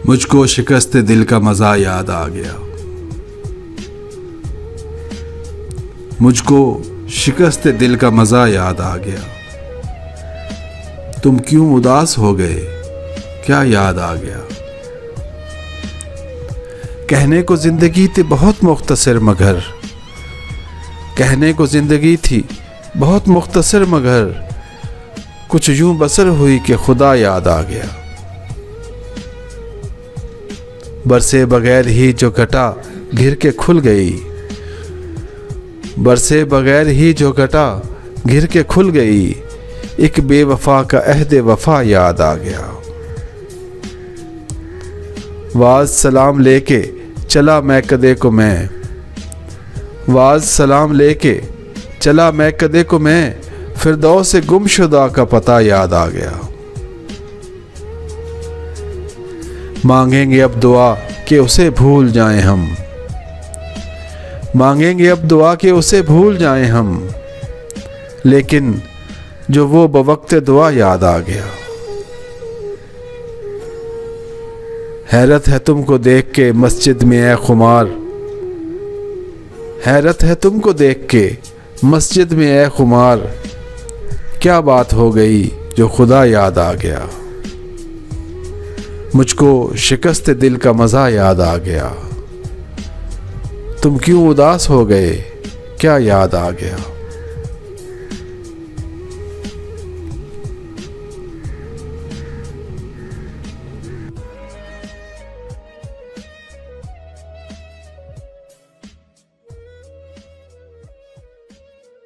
मुझको शिकस्त दिल का मज़ा याद आ गया। मुझको शिकस्त दिल का मज़ा याद आ गया। तुम क्यों उदास हो गए, क्या याद आ गया? कहने को ज़िंदगी थी बहुत मुख्तसर मगर, कहने को ज़िंदगी थी बहुत मुख्तसर मगर, कुछ यूं बसर हुई कि खुदा याद आ गया। बरसे बगैर ही जो घटा घिर के खुल गई, बरसे बगैर ही जो घटा घिर के खुल गई, एक बेवफा का अहद वफा याद आ गया। वाज सलाम लेके चला मैं कदे को मैं, वाज सलाम लेके चला मैं कदे को मैं, फिरदौस से गुमशुदा का पता याद आ गया। मांगेंगे अब दुआ कि उसे भूल जाएं हम, मांगेंगे अब दुआ कि उसे भूल जाएं हम, लेकिन जो वो बवक्त दुआ याद आ गया। हैरत है तुमको देख के मस्जिद में ए खुमार, हैरत है तुमको देख के मस्जिद में ए खुमार, क्या बात हो गई जो खुदा याद आ गया। मुझको शिकस्त दिल का मज़ा याद आ गया। तुम क्यों उदास हो गए, क्या याद आ गया?